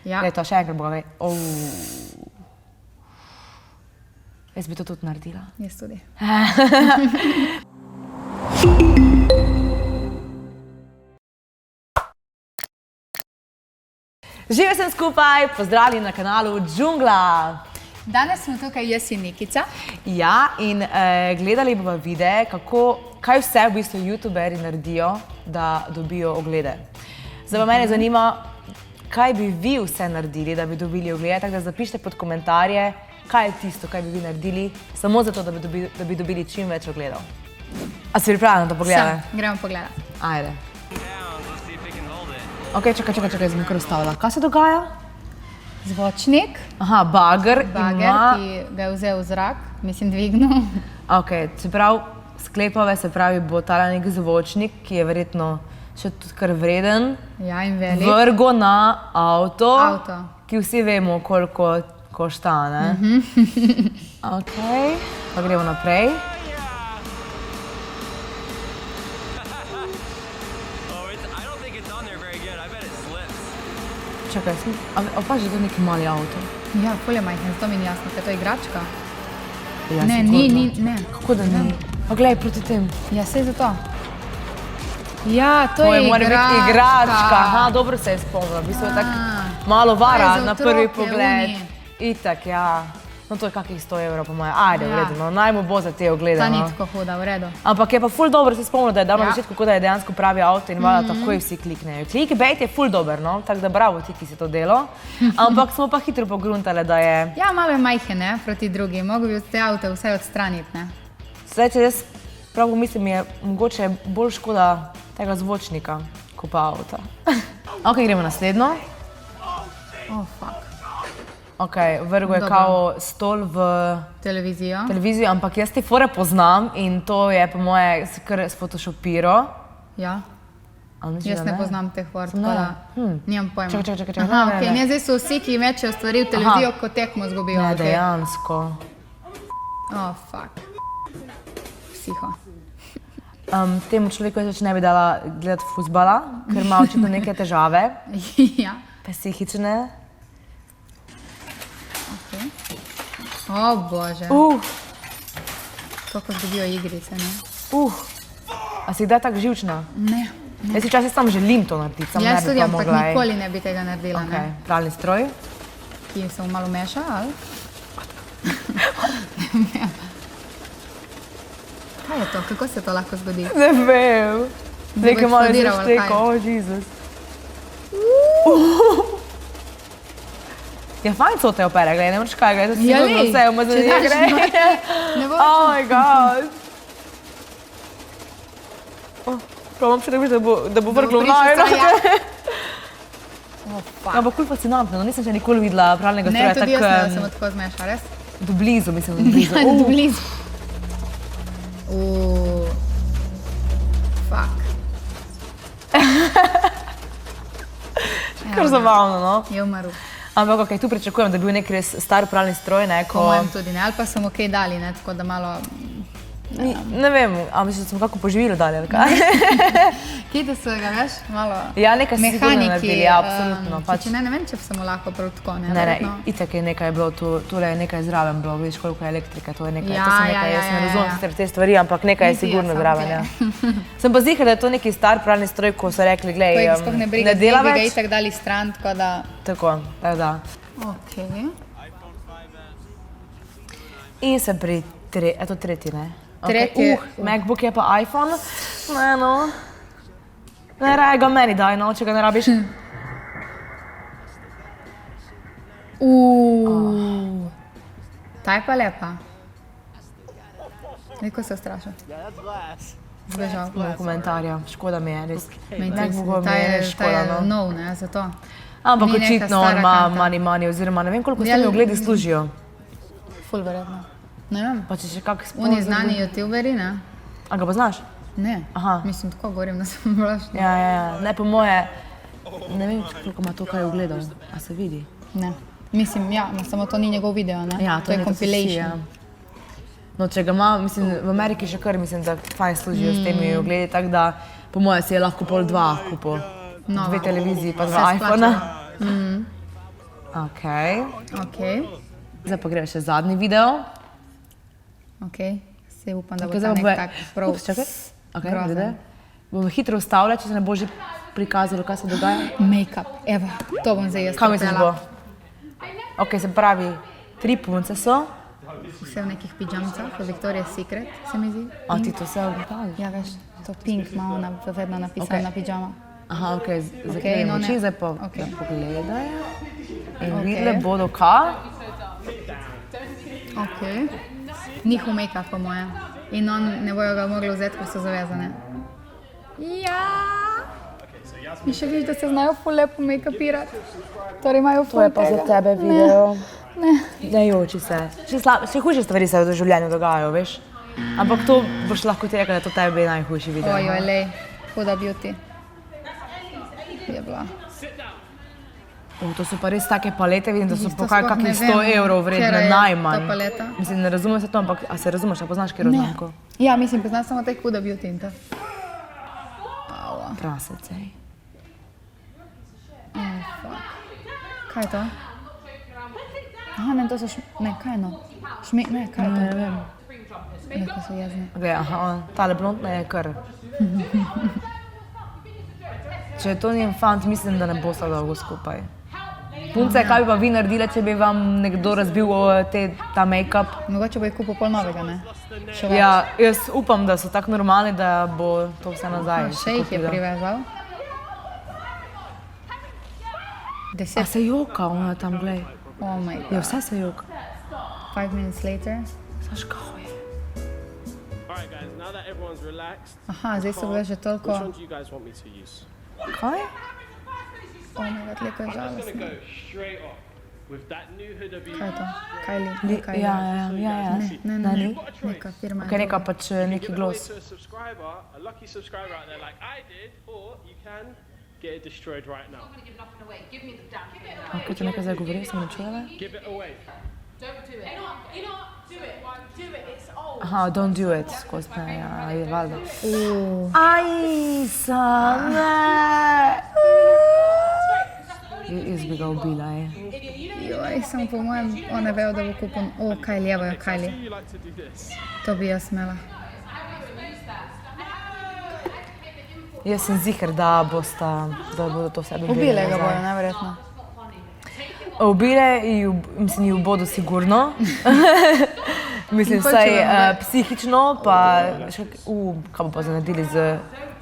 Ja. Glej, to še enkrat boga ve. Jaz bi to tudi naredila. Jaz tudi. Živijo sem skupaj, pozdravljeni na kanalu Džungla. Danes smo tukaj jaz in Nikica. Ja, in gledali bomo videe, kaj vse v bistvu youtuberi naredijo, da dobijo oglede. Zdaj pa mene zanima, kaj bi vi vse naredili, da bi dobili oglede, tako da zapišite pod komentarje, kaj je tisto, kaj bi vi naredili, samo zato, da bi dobili čim več ogledov. A si pripravljena na to pogledati? Sem, gremo pogledat. Ajde. Ok, čakaj, zdaj bom kar ustavila. Kaj se dogaja? Zvočnik. Aha, bager ima... Ki ga je vzel v zrak, mislim dvignil. Ok, se pravi, sklepove, se pravi, bo tale nek zvočnik, ki je verjetno še tudi kar vreden. Ja, in velik. Vrgo na avto, Avto. ki vsi vemo, koliko košta, ne? Ok, pa gremo naprej. Čakaj, opaži, da je to neki mali avto. Ja, ful je majhen, zato mi ni jasno, kaj je to igračka? Ja, Ne, sigurno. ne. Kako da ni? Pa glej, proti tem. Ja, sej zato. Ja, to je igračka. Mora biti igračka. Aha, dobro se je spomnila. V bistvu je tako malo vara za na prvi otroke, pogled. uni. Itak, ja. No to je kakih 100 evrov po moje. Ajde, v redu, no, naj mu bo za te oglede, Ta ni no. tako huda, v redu. Ampak je pa ful dobro se spomnil, da je dal na Ja. začetku, kot da je dejansko pravi avto in valjda takoj vsi kliknejo. Clickbait je ful dober, no, tako da bravo ti, ki si to delo. Ampak smo pa hitro pogruntali, da je... Ja, malo je majhen, ne, proti drugim. Mogo bi te avto vse odstraniti, ne. Zdaj, če jaz prav mislim, je mogoče bolj škoda tega zvočnika, kot pa avta. Ok, gremo naslednjo. Oh, fuck. Ok, vrgo je Dobro. kao stol v Televizijo. televizijo, ampak jaz te fore poznam in to je po moje kar sfotoshopiro. Ja. Ali misliš, Jaz da ne poznam teh vort, Ne. tako da nimam pojma. Čakaj. Aha, Ne, okej, ne. ne, zdaj so vsi, ki mečejo stvari v televizijo, ko tekmo zgubijo. Ne, okej. dejansko. Oh, fuck. Psiho. Temu človeku jaz več ne bi dala gledati fuzbala, ker ima očitno neke težave, Ja. psihične. Okej. O, bože. Koliko zgubijo igrice, ne? A si kdaj tako živčna? Ne. Jaz si včasih samo želim to narediti, samo ne Jaz bi tudi, pa ampak mogla. nikoli ne bi tega naredila, Ok, ne. pralni stroj. Ki se mu malo meša, ali? Kaj je to? Kako se to lahko zgodi? Ne vem. Nekaj malo eksplodiral, ali zašteko, kaj? oh, Jezus. Ja, fajn so te opere, gledaj, ne moreš kaj, gledaj, to si Ja, sigurno lej, vse umazani če daš gre. Ne bo Oh my god. Probam še reči, da bo vrglo v prišel najno. stroj, Oh, fuck. Ampak ful fascinantno, no, nisem še nikoli videla pralnega Ne, stroja tudi jaz ne, da se tako mu tako zmeša, res? do blizu, mislim, do blizu. Ja, do blizu. Fuck. Kar zabavno, no. Je umrl. Ampak ok, tu pričakujem, da bi bil nek res star pralni stroj, ne, Po ko... mojem tudi ne, ali pa so mu kaj dali, ne, tako da malo... Ne vem, a mislim, da smo kako poživilo dali, ali kaj? Kje da so ga, veš, malo... Ja, nekaj so sigurno mehaniki, naredili, ja, absolutno. Pač, Če ne vem, če bi se mu lahko prav tako, ne, ne, verjetno. itak je nekaj bilo tu, tule je nekaj zraven bilo, vidiš koliko je elektrike, to je nekaj, Ja, to so ja, nekaj, jaz ja, ne ja, razumem ja. sicer te stvari, ampak nekaj je Niti jaz, sigurno samo zraven, ja. glej. Sem pa ziher, da je to neki star pralni stroj, ko so rekli, glej, To jih sploh ne briga, ne dela zdaj bi ga več. itak dali stran, tako da... Tako, tako da. Okej. In sem pri tretji, ne? Tretji. MacBook je pa iPhone. Ne, no. Ne, raje ga meni daj, no, če ga ne rabiš. Ta je pa lepa. Neko se ustrašil. Zbežal. Nimam komentarja, škoda mi je, res. Meni MacBooku ta mi je je, res ta škoda, je no. nov, ne, zato. Ampak Ni neka očitno on stara ima karta. money, oziroma ne vem, koliko s Ja, temi ogledi služijo. Ful verjetno. Ne vem. Pa če še kak Oni znani youtuberi, ne? A ga poznaš? Ne. Aha. Mislim, tako govorim, da sem vlašna. Ja. Ne, po moje, ne vem, koliko ima to kaj ogledov. A se vidi? Ne. Mislim, ja, no, samo to ni njegov video, ne? Ja, to je nekaj so vsi, compilation. ja. No, če ga ima, mislim, v Ameriki še kar, mislim, da fajn služijo s temi ogledi, tako da po moje si je lahko pol dva kupil. Nova. 2 televiziji pa Se 2 iPhona. splača. Ok. Ok, Zdaj pa gremo še zadnji video. ok. Se upam, da bo Okay, ta zdaj nek tak prav Ups, čakaj. Okay, grozen. vidi. Bomo hitro ustavljali, če se ne bo že prikazalo, kaj se dogaja. Make-up, evo, to bom zdaj jaz Kaj misliš bo? trpela. Ok, se pravi, 3 punce so. Vse v nekih pijamcah, Victoria's Secret, se mi zdi. A ti to vse oblikaš? Ja, veš, to pink ima ona vedno napisano Ok. na pijama. Aha, ok, Ok, zakrivimo no ne. oči, zdaj pa Ok. da pogledajo. In Ok. videle bodo kaj? Ok. Njihov make-up, po moje. In on ne bojo ga mogli vzeti, ker so zavezane. Ja! In še viš, da se znajo ful lepo make-upirati. Torej imajo ful To je pa za tega. tebe video. Ne. Ne joči se. Še hujše stvari se v življenju dogajajo, veš? Ampak to boš lahko ti rekla, da to tebi je najhujši video. Ojoj, lej, huda beauty. Je bila. To so pa res take palete, vidim, da so Isto po kakih sploh ne 100 vem, evrov vredne, katera je najmanj. ta paleta. Mislim, ne razumem se to, ampak a se razumeš, a poznaš kjer oznamko? Ja, mislim, poznam samo te huda beauty in to. Aua. Prasec, ej. Oh, fuck. Kaj je to? Aha, ne, to so ne, kaj je no? Ne, kaj je to? Ne vem. Neko so jezne. Glej, aha, tale blondna je kar. Če je to njen fant, mislim, da ne bosta dolgo skupaj. Punce, kaj bi pa vi naredile, če bi vam nekdo razbil ta make-up? Mogoče bo jih kupil pol novega, ne? Še več. Ja, jaz upam, da so tako normalni, da bo to vse nazaj. Še jih je privezal. A 10, se joka, ona tam, glej. oh my Ja, god. vse se joka. 5 minutes later. Znaš, kaj je? Alright guys, now that everyone's relaxed, Aha, zdaj so bile že which toliko. one do you guys want me to use? Kaj? Oh my god, Leko je I'm gonna žalostno. go straight off with that new Huda Beauty. Kaj je to? Kylie? Kylie. Ja. Ne, Da ni? neka firma Kaj je. neka pač neki Give it away glos. to a subscriber, a lucky subscriber out there like I did, or you can get it destroyed right now. Kaj ti nekaj zdaj govori, sem ne čula? Give it away. Aha, don't do it, skozi ne, ja, je valjda. Aj, Same! Jaz bi ga ubila, Joj, samo po mojem, one vejo, da bo kupil. O, Kylie, evo jo, Kylie. You like to do this. To bi jaz smela. Jaz sem ziher, da bodo to vse dobili. Ubile ga nazaj. bojo, najverjetno. Ubile, mislim, ju bodo sigurno. Mislim, In pol, vsaj če vam psihično, pa še, kaj bo pa zanadili z...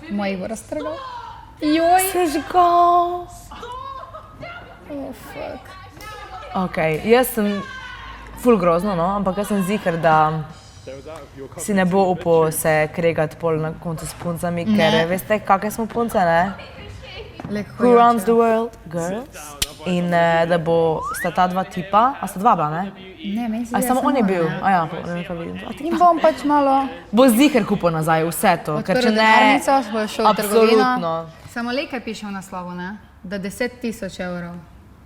Mojih bo raztrgal. Joj! Sežgal! Oh, fuck. Ok, jaz sem ful grozno, no, ampak jaz sem ziher, da si ne bo upal se kregati pol na koncu s puncami, ker veste, kakve smo punce, ne? Leko Who runs the world? Girls. In da bo sta ta dva tipa, a sta dva bila, ne? Ne, meni se A zdi, samo da on je ona, bil? ne. A ja, ne pa vidim. A ti In bom pač malo bo ziher kupil nazaj vse to, ker če odprl ne... denarnico, bo šel v trgovino. Absolutno. Samo le kaj piše v naslovu, ne? Da 10.000 evrov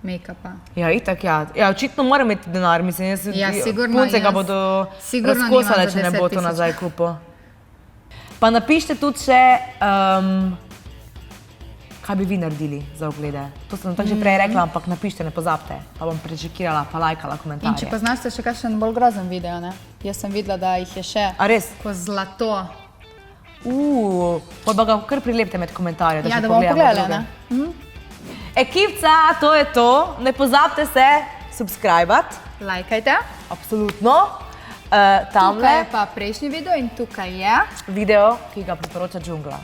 make-upa. Ja, itak ja. Ja, očitno mora imeti denar, mislim, jaz Ja, sigurno, punce ga jaz bodo sigurno razkosale, nimam za če ne bo 10 to tisoč. nazaj kupil. Pa napišite tudi še, kaj bi vi naredili za oglede. To sem tako že prej rekla, ampak napišite, ne pozabite. Pa bom prečekirala, pa lajkala In če komentarje. poznaste še kakšen bolj grozen video, ne? Jaz sem videla, da jih je še A res? ko zlato. Pa ga kar prilepite med komentarje, da Ja, še da bomo pogledamo pogledali, druge. ne? Ekipca, to je to. Ne pozabite se subscribati, Lajkajte. absolutno. Tukaj Tamle je pa prejšnji video in tukaj je. video, ki ga priporoča Džungla.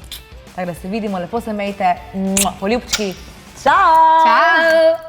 Tako da se vidimo, lepo se imejte, poljubčki. Čau! Ciao!